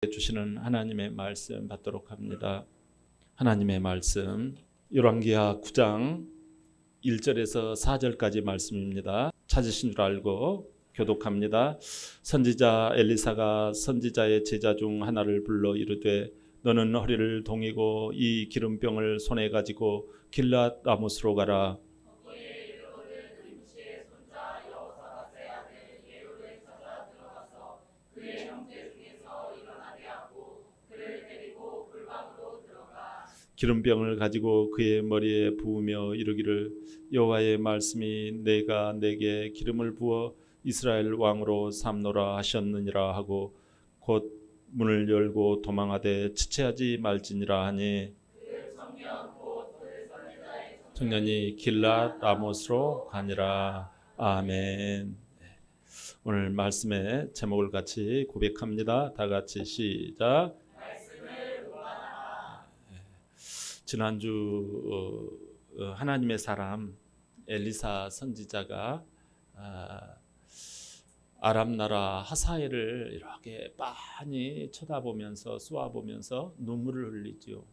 주시는 하나님의 말씀 받도록 합니다. 하나님의 말씀 열왕기하 9장 1절에서 4절까지 말씀입니다. 찾으신 줄 알고 교독합니다. 선지자 엘리사가 선지자의 제자 중 하나를 불러 이르되 너는 허리를 동이고 이 기름병을 손에 가지고 길랏 라모스로 가라. 기름병을 가지고 그의 머리에 부으며 이르기를 여호와의 말씀이 내가 내게 기름을 부어 이스라엘 왕으로 삼노라 하셨느니라 하고 곧 문을 열고 도망하되 지체하지 말지니라 하니 청년이 길랏 라모스로 가니라. 아멘. 오늘 말씀의 제목을 같이 고백합니다. 다 같이 시작. 지난주 하나님의 사람 엘리사 선지자가 아람 나라 하사엘을 이렇게 빤히 쳐다보면서 쏘아보면서 눈물을 흘리지요.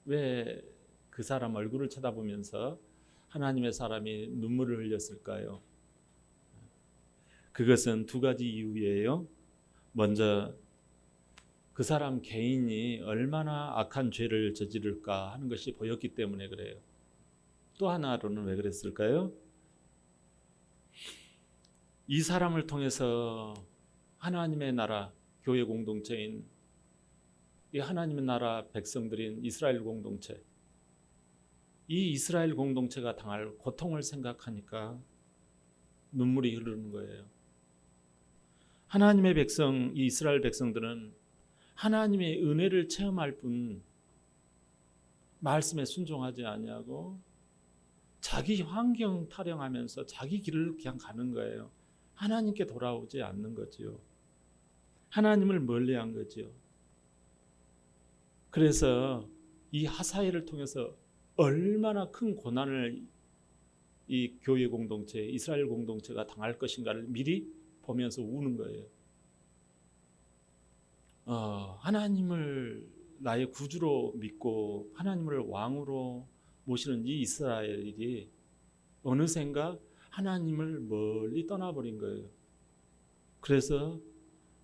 왜 그 사람 얼굴을 쳐다보면서 하나님의 사람이 눈물을 흘렸을까요? 그것은 두 가지 이유예요. 먼저 그 사람 개인이 얼마나 악한 죄를 저지를까 하는 것이 보였기 때문에 그래요. 또 하나로는 왜 그랬을까요? 이 사람을 통해서 하나님의 나라, 교회 공동체인 이 하나님의 나라 백성들인 이스라엘 공동체, 이 이스라엘 공동체가 당할 고통을 생각하니까 눈물이 흐르는 거예요. 하나님의 백성, 이 이스라엘 백성들은 하나님의 은혜를 체험할 뿐 말씀에 순종하지 아니하고 자기 환경 타령하면서 자기 길을 그냥 가는 거예요. 하나님께 돌아오지 않는 거지요. 하나님을 멀리한 거지요. 그래서 이 하사엘을 통해서 얼마나 큰 고난을 이 교회 공동체, 이스라엘 공동체가 당할 것인가를 미리 보면서 우는 거예요. 하나님을 나의 구주로 믿고 하나님을 왕으로 모시는 이 이스라엘이 어느샌가 하나님을 멀리 떠나버린 거예요. 그래서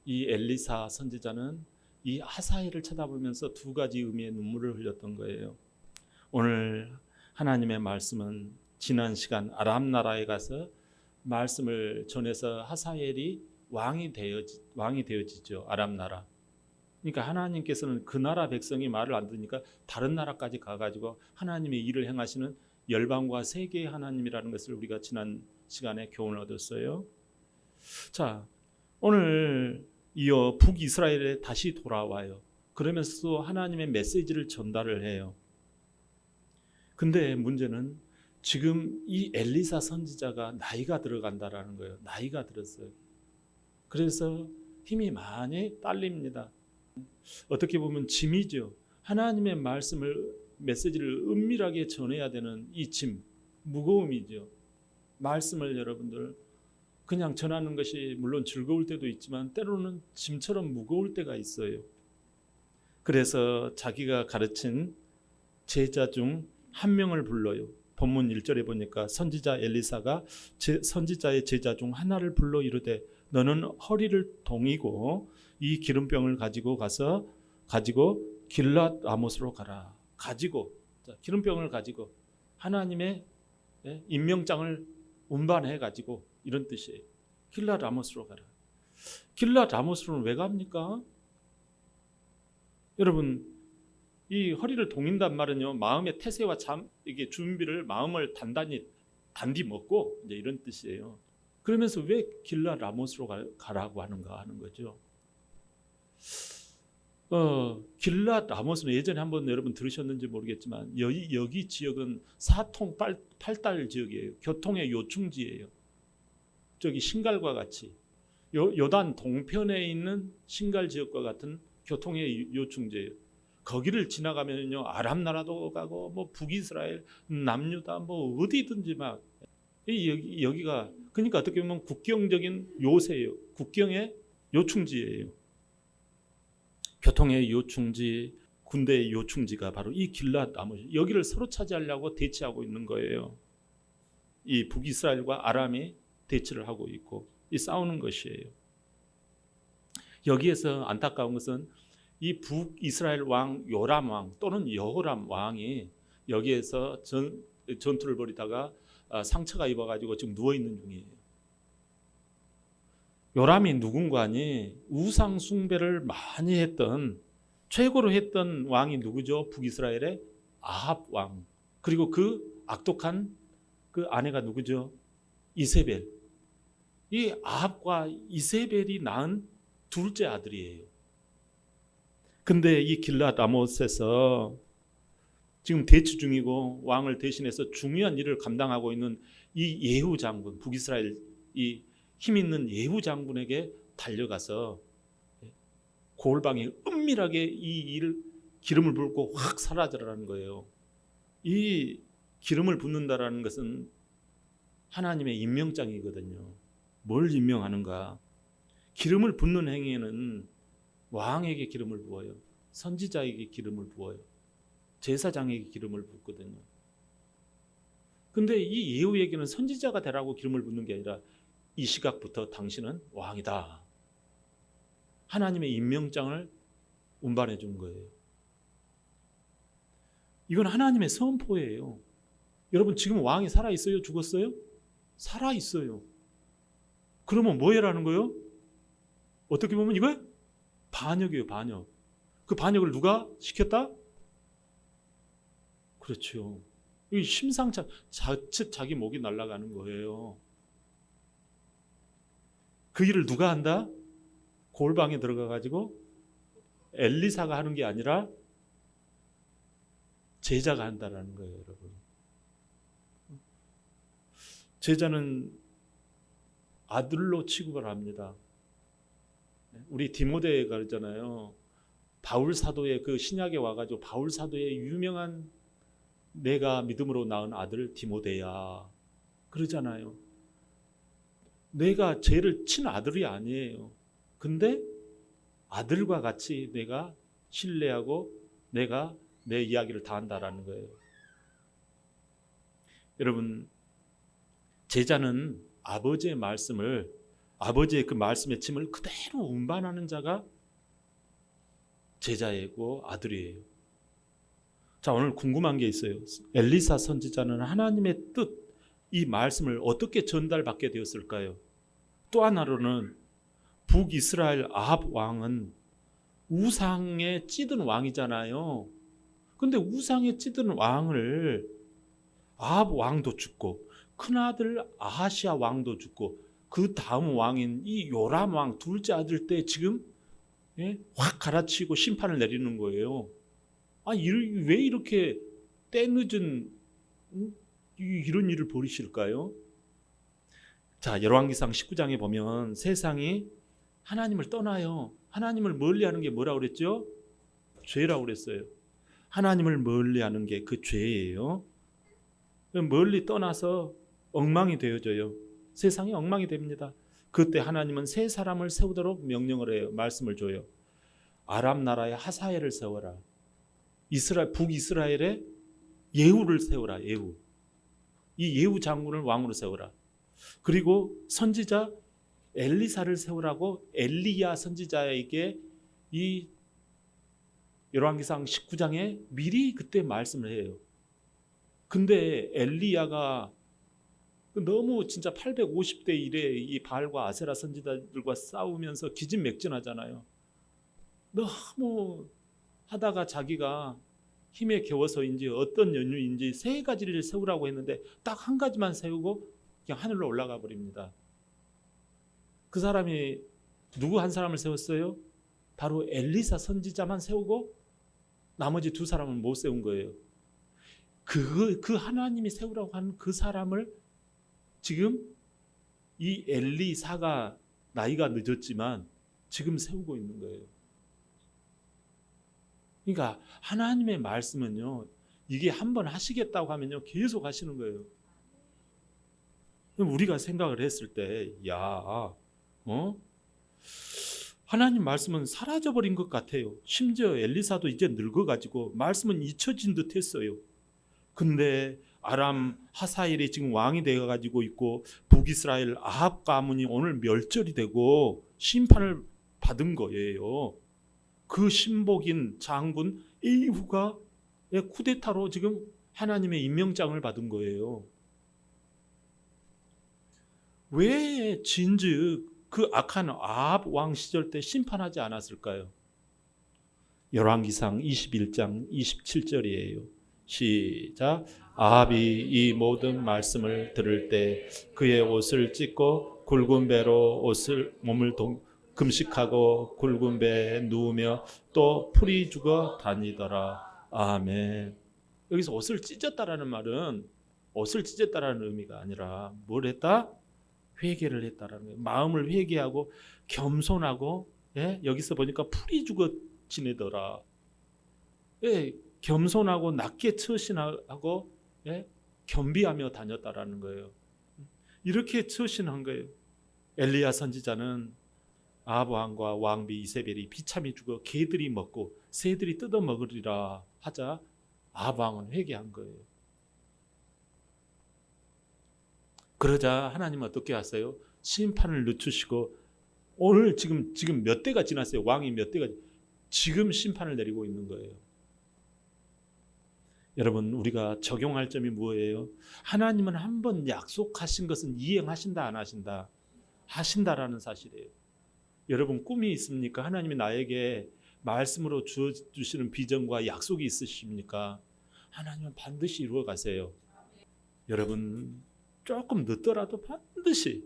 이 엘리사 선지자는 이 하사엘을 쳐다보면서 두 가지 의미의 눈물을 흘렸던 거예요. 오늘 하나님의 말씀은 지난 시간 아람 나라에 가서 말씀을 전해서 하사엘이 왕이 되어지죠. 아람 나라. 그러니까 하나님께서는 그 나라 백성이 말을 안 듣으니까 다른 나라까지 가가지고 하나님의 일을 행하시는 열방과 세계의 하나님이라는 것을 우리가 지난 시간에 교훈을 얻었어요. 자, 오늘 이어 북이스라엘에 다시 돌아와요. 그러면서 하나님의 메시지를 전달을 해요. 근데 문제는 지금 이 엘리사 선지자가 나이가 들어간다라는 거예요. 나이가 들었어요. 그래서 힘이 많이 딸립니다. 어떻게 보면 짐이죠. 하나님의 말씀을 메시지를 은밀하게 전해야 되는 이 짐, 무거움이죠. 말씀을 여러분들 그냥 전하는 것이 물론 즐거울 때도 있지만 때로는 짐처럼 무거울 때가 있어요. 그래서 자기가 가르친 제자 중 한 명을 불러요. 본문 1절에 보니까 선지자 엘리사가 선지자의 제자 중 하나를 불러 이르되 너는 허리를 동이고 이 기름병을 가지고 길랏 라모스로 가라. 기름병을 가지고 하나님의 임명장을 운반해 가지고 이런 뜻이에요. 길랏 라모스로 가라. 길랏 라모스로는 왜 갑니까? 여러분, 이 허리를 동인단 말은요, 마음의 태세와 이게 준비를 마음을 단디 먹고 이제 이런 뜻이에요. 그러면서 왜 길랏 라모스로 가라고 하는가 하는 거죠. 길랏 라모스는 예전에 한번 여러분 들으셨는지 모르겠지만 여기 지역은 사통 팔달 지역이에요. 교통의 요충지예요. 저기 신갈과 같이 요단 동편에 있는 신갈 지역과 같은 교통의 요충지예요. 거기를 지나가면요 아람 나라도 가고 뭐 북이스라엘, 남유다 뭐 어디든지 막 여기가 그러니까 어떻게 보면 국경적인 요새예요. 국경의 요충지예요. 교통의 요충지, 군대의 요충지가 바로 이 길앗 아모시, 여기를 서로 차지하려고 대치하고 있는 거예요. 이 북이스라엘과 아람이 대치를 하고 있고 이 싸우는 것이에요. 여기에서 안타까운 것은 이 북이스라엘 왕 요람 왕 또는 여호람 왕이 여기에서 전투를 벌이다가 상처가 입어가지고 지금 누워 있는 중이에요. 요람이 누군가니 우상 숭배를 많이 했던, 최고로 했던 왕이 누구죠? 북이스라엘의 아합 왕. 그리고 그 악독한 그 아내가 누구죠? 이세벨. 이 아합과 이세벨이 낳은 둘째 아들이에요. 근데 이 길앗 아못에서 지금 대치 중이고 왕을 대신해서 중요한 일을 감당하고 있는 이 예후 장군, 북이스라엘 이 힘 있는 예후 장군에게 달려가서 골방에 은밀하게 이 일을 기름을 붓고 확 사라져라는 거예요. 이 기름을 붓는다라는 것은 하나님의 임명장이거든요. 뭘 임명하는가? 기름을 붓는 행위에는 왕에게 기름을 부어요. 선지자에게 기름을 부어요. 제사장에게 기름을 붓거든요. 근데 이 예후에게는 선지자가 되라고 기름을 붓는 게 아니라 이 시각부터 당신은 왕이다. 하나님의 임명장을 운반해 준 거예요. 이건 하나님의 선포예요. 여러분 지금 왕이 살아있어요? 죽었어요? 살아있어요. 그러면 뭐 해라는 거예요? 어떻게 보면 이거 반역이에요. 반역. 그 반역을 누가 시켰다? 그렇죠. 이 심상찮, 자칫 자기 목이 날아가는 거예요. 그 일을 누가 한다? 골방에 들어가가지고 엘리사가 하는 게 아니라 제자가 한다라는 거예요, 여러분. 제자는 아들로 취급을 합니다. 우리 디모데가 그러잖아요. 바울 사도의 그 신약에 와가지고 바울 사도의 유명한 내가 믿음으로 낳은 아들 디모데야 그러잖아요. 내가 죄를 친 아들이 아니에요. 근데 아들과 같이 내가 신뢰하고 내가 내 이야기를 다 한다라는 거예요. 여러분 제자는 아버지의 말씀을, 아버지의 그 말씀의 짐을 그대로 운반하는 자가 제자이고 아들이에요. 자, 오늘 궁금한 게 있어요. 엘리사 선지자는 하나님의 뜻, 이 말씀을 어떻게 전달받게 되었을까요? 또 하나로는 북이스라엘 아합 왕은 우상에 찌든 왕이잖아요. 근데 우상에 찌든 왕을 아합 왕도 죽고 큰아들 아하시아 왕도 죽고 그 다음 왕인 이 요람 왕 둘째 아들 때 지금 확 갈아치고 심판을 내리는 거예요. 왜 이렇게 때늦은 이런 일을 벌이실까요? 자, 열왕기상 19장에 보면 세상이 하나님을 떠나요. 하나님을 멀리하는 게 뭐라고 그랬죠? 죄라고 그랬어요. 하나님을 멀리하는 게 그 죄예요. 멀리 떠나서 엉망이 되어져요. 세상이 엉망이 됩니다. 그때 하나님은 세 사람을 세우도록 명령을 해요. 말씀을 줘요. 아람 나라의 하사엘을 세워라. 북이스라엘의 예후를 세워라. 예후. 이 예후 장군을 왕으로 세워라. 그리고 선지자 엘리사를 세우라고 엘리야 선지자에게 이 열왕기상 19장에 미리 그때 말씀을 해요. 근데 엘리야가 너무 진짜 850대 1에 이 바알과 아세라 선지자들과 싸우면서 기진맥진하잖아요. 너무 하다가 자기가 힘에 겨워서인지 어떤 연유인지 세 가지를 세우라고 했는데 딱 한 가지만 세우고 그냥 하늘로 올라가 버립니다. 그 사람이 누구 한 사람을 세웠어요? 바로 엘리사 선지자만 세우고 나머지 두 사람은 못 세운 거예요. 그 하나님이 세우라고 한 그 사람을 지금 이 엘리사가 나이가 늦었지만 지금 세우고 있는 거예요. 그러니까 하나님의 말씀은요, 이게 한번 하시겠다고 하면요 계속 하시는 거예요. 우리가 생각을 했을 때, 하나님 말씀은 사라져버린 것 같아요. 심지어 엘리사도 이제 늙어가지고 말씀은 잊혀진 듯 했어요. 근데 아람 하사엘이 지금 왕이 되어가지고 있고 북이스라엘 아합 가문이 오늘 멸절이 되고 심판을 받은 거예요. 그 신복인 장군 에이후가 쿠데타로 지금 하나님의 임명장을 받은 거예요. 왜 진즉 그 악한 아합 왕 시절 때 심판하지 않았을까요? 열왕기상 21장 27절이에요. 시작. 아합이 이 모든 말씀을 들을 때 그의 옷을 찢고 굵은 배로 몸을 금식하고 굵은 배에 누우며 또 풀이 죽어 다니더라. 아멘. 여기서 옷을 찢었다라는 말은 옷을 찢었다라는 의미가 아니라 뭘 했다? 회개를 했다라는 거예요. 마음을 회개하고 겸손하고, 예? 여기서 보니까 풀이 죽어 지내더라. 예? 겸손하고 낮게 처신하고, 예? 겸비하며 다녔다라는 거예요. 이렇게 처신한 거예요. 엘리야 선지자는 아합 왕과 왕비 이세벨이 비참히 죽어 개들이 먹고 새들이 뜯어 먹으리라 하자 아합 왕은 회개한 거예요. 그러자 하나님은 어떻게 하세요? 심판을 늦추시고 오늘 지금 몇 대가 지났어요. 왕이 몇 대가 지금 심판을 내리고 있는 거예요. 여러분, 우리가 적용할 점이 뭐예요? 하나님은 한번 약속하신 것은 이행하신다 안 하신다? 하신다라는 사실이에요. 여러분, 꿈이 있습니까? 하나님이 나에게 말씀으로 주시는 비전과 약속이 있으십니까? 하나님은 반드시 이루어 가세요. 여러분, 조금 늦더라도 반드시.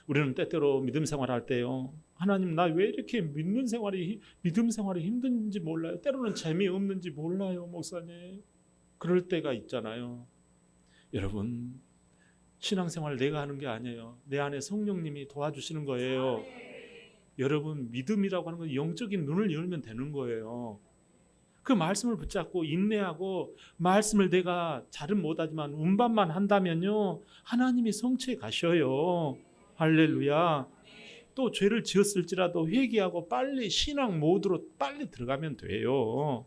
우리는 때때로 믿음 생활할 때요, 하나님 나 왜 이렇게 믿음 생활이 힘든지 몰라요. 때로는 재미없는지 몰라요, 목사님. 그럴 때가 있잖아요. 여러분, 신앙생활 내가 하는 게 아니에요. 내 안에 성령님이 도와주시는 거예요. 여러분, 믿음이라고 하는 건 영적인 눈을 열면 되는 거예요. 그 말씀을 붙잡고 인내하고 말씀을 내가 잘은 못하지만 운반만 한다면요, 하나님이 성취해 가셔요. 할렐루야. 또 죄를 지었을지라도 회개하고 빨리 신앙 모드로 빨리 들어가면 돼요.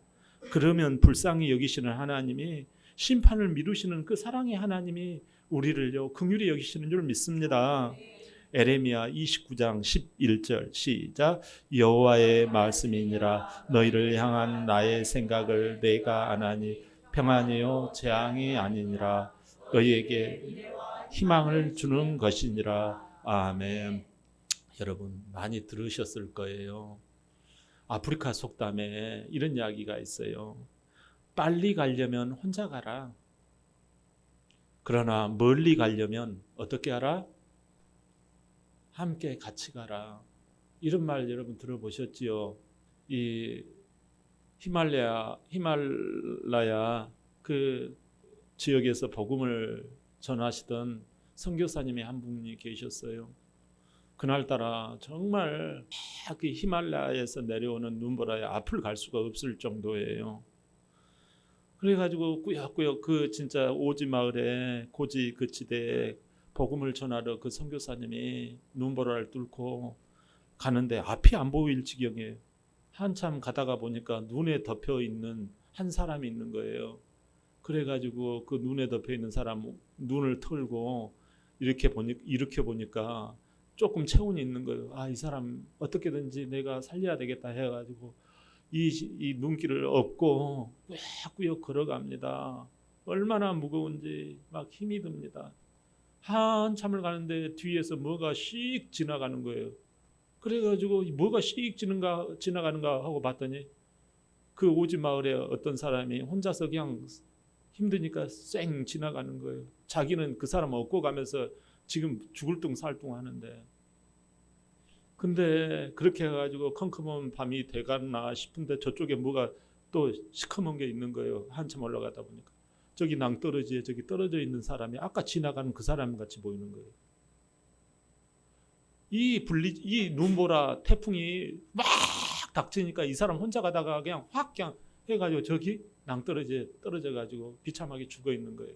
그러면 불쌍히 여기시는 하나님이, 심판을 미루시는 그 사랑의 하나님이 우리를요 긍휼히 여기시는 줄 믿습니다. 에레미야 29장 11절 시작. 여호와의 말씀이니라 너희를 향한 나의 생각을 내가 아나니 평안이요 재앙이 아니니라 너희에게 희망을 주는 것이니라. 아멘. 여러분, 많이 들으셨을 거예요. 아프리카 속담에 이런 이야기가 있어요. 빨리 가려면 혼자 가라. 그러나 멀리 가려면 어떻게 하라? 함께 같이 가라. 이런 말 여러분 들어보셨지요? 이 히말라야 그 지역에서 복음을 전하시던 선교사님이 한 분이 계셨어요. 그날따라 정말 그 히말라야에서 내려오는 눈보라에 앞을 갈 수가 없을 정도예요. 그래가지고 꾸역꾸역 그 진짜 오지 마을에 고지 그 지대에 복음을 전하러 그 선교사님이 눈보라를 뚫고 가는데 앞이 안 보일 지경에 한참 가다가 보니까 눈에 덮여 있는 한 사람이 있는 거예요. 그래가지고 그 눈에 덮여 있는 사람 눈을 털고 이렇게 보니까 조금 체온이 있는 거예요. 아, 이 사람 어떻게든지 내가 살려야 되겠다 해가지고 이 눈길을 업고 꾸역꾸역 걸어갑니다. 얼마나 무거운지 막 힘이 듭니다. 한참을 가는데 뒤에서 뭐가 씩 지나가는 거예요. 그래가지고 뭐가 씩 지나가는가 하고 봤더니 그 오지 마을에 어떤 사람이 혼자서 그냥 힘드니까 쌩 지나가는 거예요. 자기는 그 사람 업고 가면서 지금 죽을 둥 살 둥 하는데, 근데 그렇게 해가지고 컴컴한 밤이 돼가나 싶은데 저쪽에 뭐가 또 시커먼 게 있는 거예요. 한참 올라가다 보니까 저기 낭떠러지에 저기 떨어져 있는 사람이 아까 지나가는 그 사람 같이 보이는 거예요. 이 눈보라 태풍이 막 닥치니까 이 사람 혼자 가다가 그냥 확 그냥 해가지고 저기 낭떠러지에 떨어져가지고 비참하게 죽어 있는 거예요.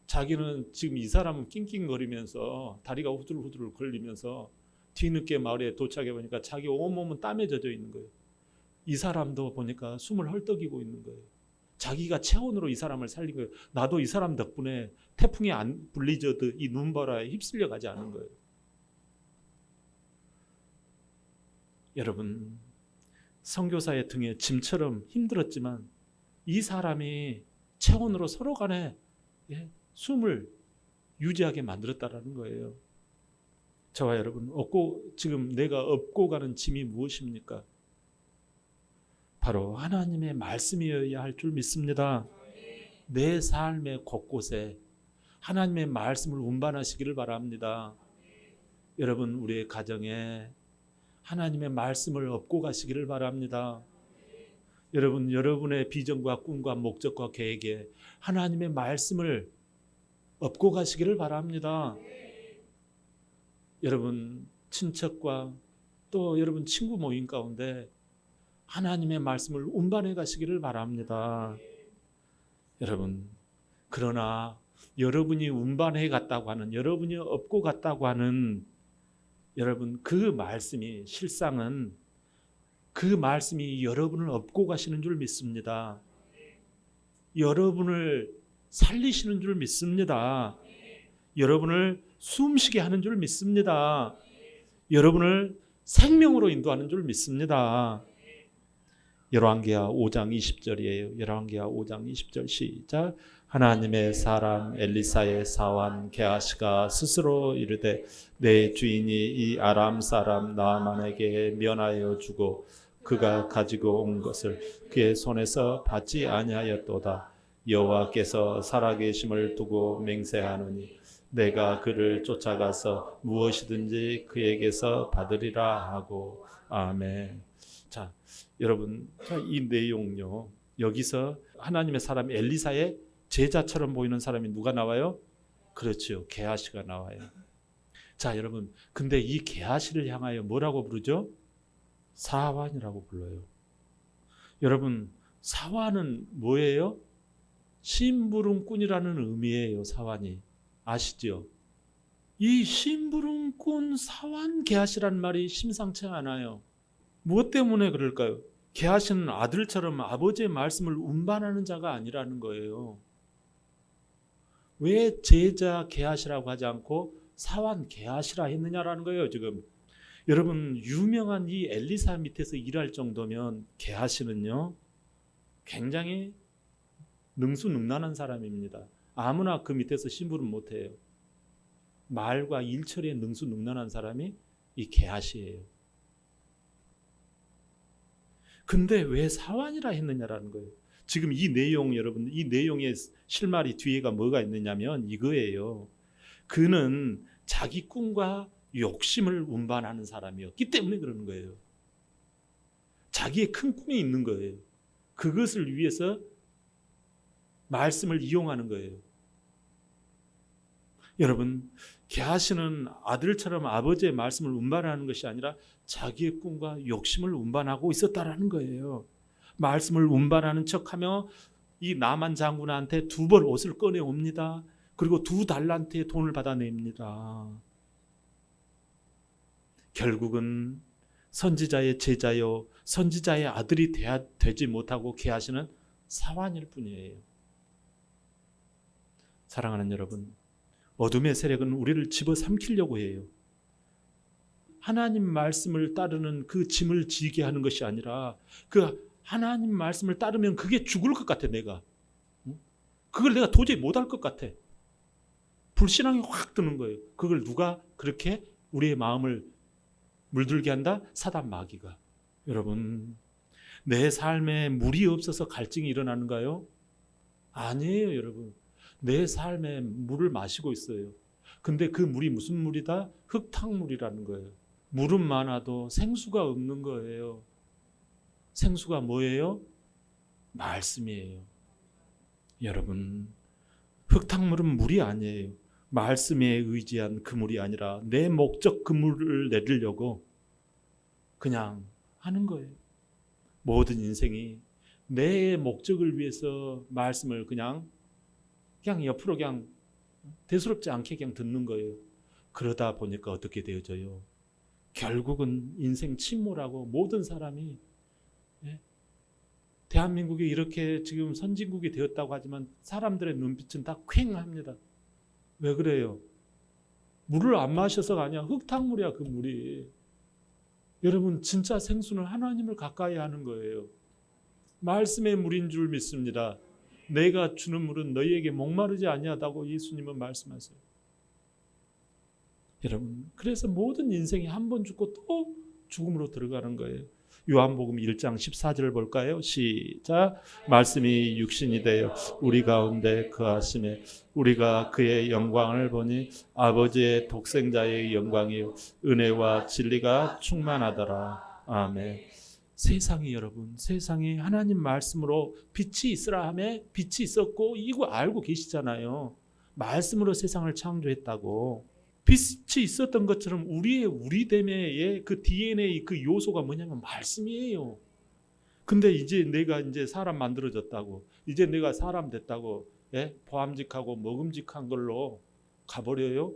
자기는 지금 이 사람은 낑낑거리면서 다리가 후들후들 걸리면서 뒤늦게 마을에 도착해 보니까 자기 온몸은 땀에 젖어 있는 거예요. 이 사람도 보니까 숨을 헐떡이고 있는 거예요. 자기가 체온으로 이 사람을 살린 거예요. 나도 이 사람 덕분에 태풍에 안 불리져도 이 눈보라에 휩쓸려 가지 않은 거예요. 여러분, 선교사의 등에 짐처럼 힘들었지만 이 사람이 체온으로 서로 간에 숨을 유지하게 만들었다라는 거예요. 저와 여러분, 지금 내가 업고 가는 짐이 무엇입니까? 바로 하나님의 말씀이어야 할 줄 믿습니다. 내 삶의 곳곳에 하나님의 말씀을 운반하시기를 바랍니다. 여러분, 우리의 가정에 하나님의 말씀을 업고 가시기를 바랍니다. 여러분, 여러분의 비전과 꿈과 목적과 계획에 하나님의 말씀을 업고 가시기를 바랍니다. 여러분, 친척과 또 여러분 친구 모임 가운데 하나님의 말씀을 운반해 가시기를 바랍니다. 여러분, 그러나 여러분이 운반해 갔다고 하는, 여러분이 업고 갔다고 하는 여러분 그 말씀이 실상은 그 말씀이 여러분을 업고 가시는 줄 믿습니다. 여러분을 살리시는 줄 믿습니다. 여러분을 숨쉬게 하는 줄 믿습니다. 여러분을 생명으로 인도하는 줄 믿습니다. 열왕기하 5장 20절이에요. 열왕기하 5장 20절 시작. 하나님의 사람 엘리사의 사환 게하시가 스스로 이르되 내 주인이 이 아람 사람 나아만에게 면하여 주고 그가 가지고 온 것을 그의 손에서 받지 아니하였도다. 여호와께서 살아계심을 두고 맹세하노니 내가 그를 쫓아가서 무엇이든지 그에게서 받으리라 하고. 아멘. 자, 여러분, 이 내용요. 여기서 하나님의 사람 엘리사의 제자처럼 보이는 사람이 누가 나와요? 그렇죠. 게하시가 나와요. 자, 여러분, 근데 이 게하시를 향하여 뭐라고 부르죠? 사환이라고 불러요. 여러분, 사환은 뭐예요? 심부름꾼이라는 의미예요. 사환이. 아시죠? 이 심부름꾼 사환 게하시라는 말이 심상치 않아요. 무엇 때문에 그럴까요? 게하시는 아들처럼 아버지의 말씀을 운반하는 자가 아니라는 거예요. 왜 제자 게하시라고 하지 않고 사환 게하시라 했느냐라는 거예요. 지금 여러분, 유명한 이 엘리사 밑에서 일할 정도면 게하시는요 굉장히 능수능란한 사람입니다. 아무나 그 밑에서 심부름 못해요. 말과 일처리에 능수능란한 사람이 이 게하시예요. 근데 왜 사환이라 했느냐라는 거예요. 지금 이 내용, 여러분, 이 내용의 실마리 뒤에가 뭐가 있느냐면 이거예요. 그는 자기 꿈과 욕심을 운반하는 사람이었기 때문에 그러는 거예요. 자기의 큰 꿈이 있는 거예요. 그것을 위해서 말씀을 이용하는 거예요. 여러분, 게하시는 아들처럼 아버지의 말씀을 운반하는 것이 아니라 자기의 꿈과 욕심을 운반하고 있었다라는 거예요. 말씀을 운반하는 척하며 이 나만 장군한테 2벌 옷을 꺼내옵니다. 그리고 2달란트의 돈을 받아냅니다. 결국은 선지자의 제자요 선지자의 아들이 되지 못하고 게하시는 사환일 뿐이에요. 사랑하는 여러분, 어둠의 세력은 우리를 집어삼키려고 해요. 하나님 말씀을 따르는 그 짐을 지게 하는 것이 아니라 그 하나님 말씀을 따르면 그게 죽을 것 같아. 내가 그걸 내가 도저히 못할 것 같아. 불신앙이 확 드는 거예요. 그걸 누가 그렇게 우리의 마음을 물들게 한다? 사단 마귀가. 여러분, 내 삶에 물이 없어서 갈증이 일어나는가요? 아니에요. 여러분, 내 삶에 물을 마시고 있어요. 근데 그 물이 무슨 물이다? 흙탕물이라는 거예요. 물은 많아도 생수가 없는 거예요. 생수가 뭐예요? 말씀이에요. 여러분, 흙탕물은 물이 아니에요. 말씀에 의지한 그 물이 아니라 내 목적 그 물을 내리려고 그냥 하는 거예요. 모든 인생이 내 목적을 위해서 말씀을 그냥 옆으로 그냥 대수롭지 않게 그냥 듣는 거예요. 그러다 보니까 어떻게 되어져요? 결국은 인생 침몰하고 모든 사람이, 예? 대한민국이 이렇게 지금 선진국이 되었다고 하지만 사람들의 눈빛은 다 퀭합니다. 왜 그래요? 물을 안 마셔서가 아니야. 흙탕물이야, 그 물이. 여러분, 진짜 생수는 하나님을 가까이 하는 거예요. 말씀의 물인 줄 믿습니다. 내가 주는 물은 너희에게 목마르지 아니하다고 예수님은 말씀하세요. 여러분, 그래서 모든 인생이 한 번 죽고 또 죽음으로 들어가는 거예요. 요한복음 1장 14절을 볼까요? 시작. 말씀이 육신이 되어 우리 가운데 거하심에 우리가 그의 영광을 보니 아버지의 독생자의 영광이요 은혜와 진리가 충만하더라. 아멘. 세상이, 여러분, 세상에 하나님 말씀으로 빛이 있으라 하매 빛이 있었고 이거 알고 계시잖아요. 말씀으로 세상을 창조했다고. 빛이 있었던 것처럼 우리됨의 그 DNA, 그 요소가 뭐냐면 말씀이에요. 근데 이제 내가 사람 만들어졌다고, 이제 내가 사람 됐다고, 예? 보암직하고 먹음직한 걸로 가버려요?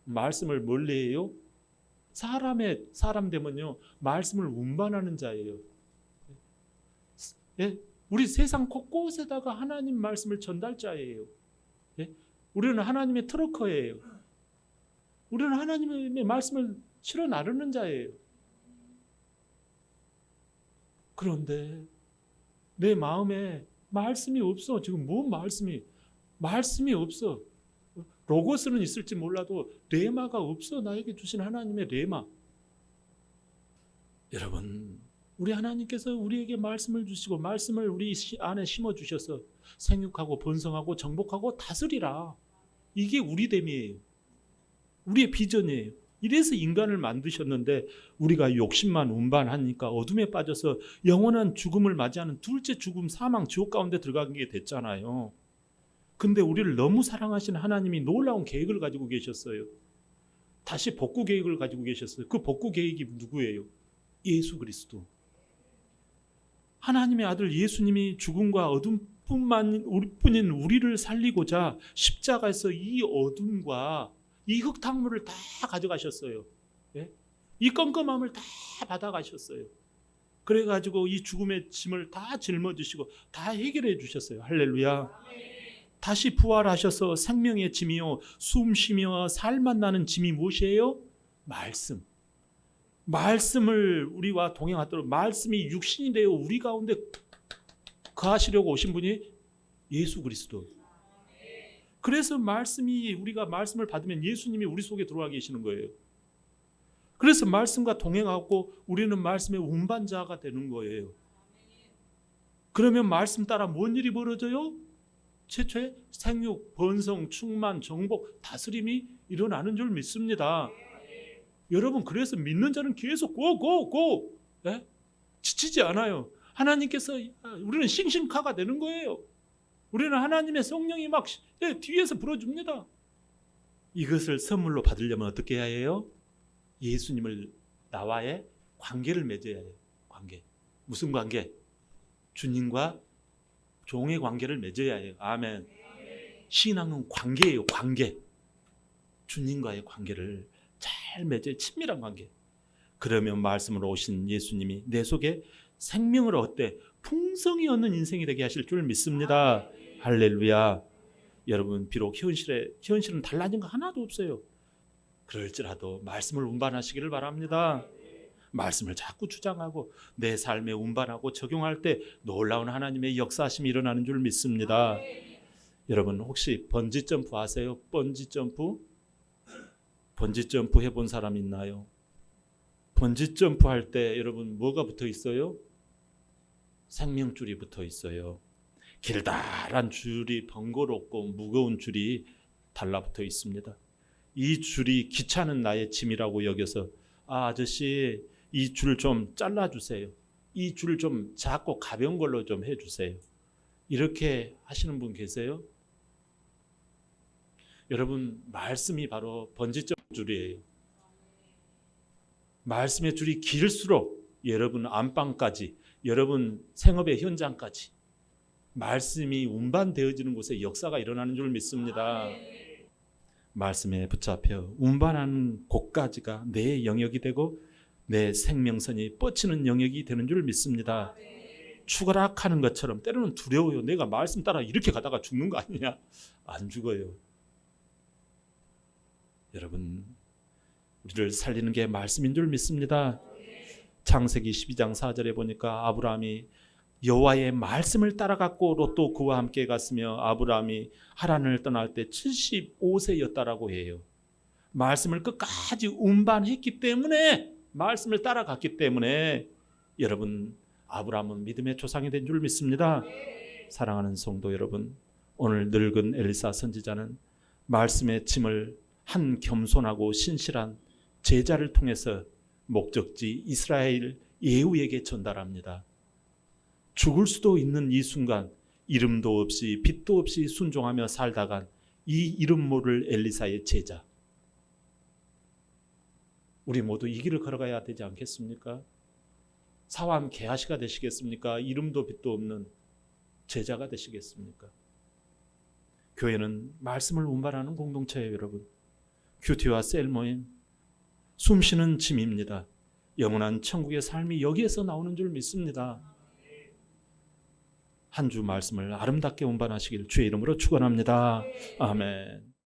말씀을 멀리해요? 사람 되면요 말씀을 운반하는 자예요. 예? 우리 세상 곳곳에다가 하나님 말씀을 전달자예요. 예? 우리는 하나님의 트러커예요. 우리는 하나님의 말씀을 실어 나르는 자예요. 그런데 내 마음에 말씀이 없어. 지금 뭔 말씀이 없어. 로고스는 있을지 몰라도 레마가 없어. 나에게 주신 하나님의 레마. 여러분, 우리 하나님께서 우리에게 말씀을 주시고 말씀을 우리 안에 심어 주셔서 생육하고 번성하고 정복하고 다스리라. 이게 우리됨이에요. 우리의 비전이에요. 이래서 인간을 만드셨는데 우리가 욕심만 운반하니까 어둠에 빠져서 영원한 죽음을 맞이하는 둘째 죽음, 사망, 지옥 가운데 들어가게 됐잖아요. 근데 우리를 너무 사랑하시는 하나님이 놀라운 계획을 가지고 계셨어요. 다시 복구 계획을 가지고 계셨어요. 그 복구 계획이 누구예요? 예수 그리스도. 하나님의 아들 예수님이 죽음과 어둠뿐인 우리를 살리고자 십자가에서 이 어둠과 이 흙탕물을 다 가져가셨어요. 예? 이 껌껌함을 다 받아가셨어요. 그래가지고 이 죽음의 짐을 다 짊어지시고 다 해결해 주셨어요. 할렐루야. 다시 부활하셔서 생명의 짐이요 숨쉬며 살만 나는 짐이 무엇이에요? 말씀. 말씀을 우리와 동행하도록 말씀이 육신이 되어 우리 가운데 거하시려고 오신 분이 예수 그리스도. 그래서 우리가 말씀을 받으면 예수님이 우리 속에 들어와 계시는 거예요. 그래서 말씀과 동행하고 우리는 말씀의 운반자가 되는 거예요. 그러면 말씀 따라 뭔 일이 벌어져요? 최초의 생육, 번성, 충만, 정복, 다스림이 일어나는 줄 믿습니다. 여러분, 그래서 믿는 자는 계속 고! 예? 지치지 않아요. 하나님께서 우리는 싱싱카가 되는 거예요. 우리는 하나님의 성령이 막 뒤에서 불어줍니다. 이것을 선물로 받으려면 어떻게 해야 해요? 예수님을 나와의 관계를 맺어야 해요. 관계. 무슨 관계? 주님과 종의 관계를 맺어야 해요. 아멘. 신앙은 관계예요. 관계. 주님과의 관계를 잘 맺어야 친밀한 관계. 그러면 말씀으로 오신 예수님이 내 속에 생명을 얻되 풍성히 얻는 인생이 되게 하실 줄 믿습니다. 할렐루야. 여러분, 비록 현실은 달라진 거 하나도 없어요. 그럴지라도 말씀을 운반하시기를 바랍니다. 말씀을 자꾸 주장하고 내 삶에 운반하고 적용할 때 놀라운 하나님의 역사하심이 일어나는 줄 믿습니다. 여러분, 혹시 번지점프 아세요? 번지점프 해본 사람 있나요? 번지점프 할 때 여러분 뭐가 붙어 있어요? 생명줄이 붙어 있어요. 길다란 줄이, 번거롭고 무거운 줄이 달라붙어 있습니다. 이 줄이 귀찮은 나의 짐이라고 여겨서 아저씨 이 줄 좀 잘라주세요. 이 줄 좀 작고 가벼운 걸로 좀 해주세요. 이렇게 하시는 분 계세요? 여러분, 말씀이 바로 번지점 줄이에요. 말씀의 줄이 길수록 여러분 안방까지, 여러분 생업의 현장까지 말씀이 운반되어지는 곳에 역사가 일어나는 줄 믿습니다. 말씀에 붙잡혀 운반하는 곳까지가 내 영역이 되고 내 생명선이 뻗치는 영역이 되는 줄 믿습니다. 추락하는 것처럼 때로는 두려워요. 내가 말씀 따라 이렇게 가다가 죽는 거 아니냐? 안 죽어요. 여러분, 우리를 살리는 게 말씀인 줄 믿습니다. 창세기 12장 4절에 보니까 아브라함이 여호와의 말씀을 따라갔고 롯도 그와 함께 갔으며 아브라함이 하란을 떠날 때 75세였다라고 해요. 말씀을 끝까지 운반했기 때문에, 말씀을 따라갔기 때문에 여러분, 아브라함은 믿음의 조상이 된 줄 믿습니다. 사랑하는 성도 여러분, 오늘 늙은 엘리사 선지자는 말씀의 짐을 한 겸손하고 신실한 제자를 통해서 목적지 이스라엘 예후에게 전달합니다. 죽을 수도 있는 이 순간 이름도 없이 빛도 없이 순종하며 살다간 이 이름 모를 엘리사의 제자, 우리 모두 이 길을 걸어가야 되지 않겠습니까? 사환 게하시가 되시겠습니까? 이름도 빛도 없는 제자가 되시겠습니까? 교회는 말씀을 운반하는 공동체예요, 여러분. 큐티와 셀 모임, 숨쉬는 짐입니다. 영원한 천국의 삶이 여기에서 나오는 줄 믿습니다. 한 주 말씀을 아름답게 운반하시길 주의 이름으로 축원합니다. 아멘.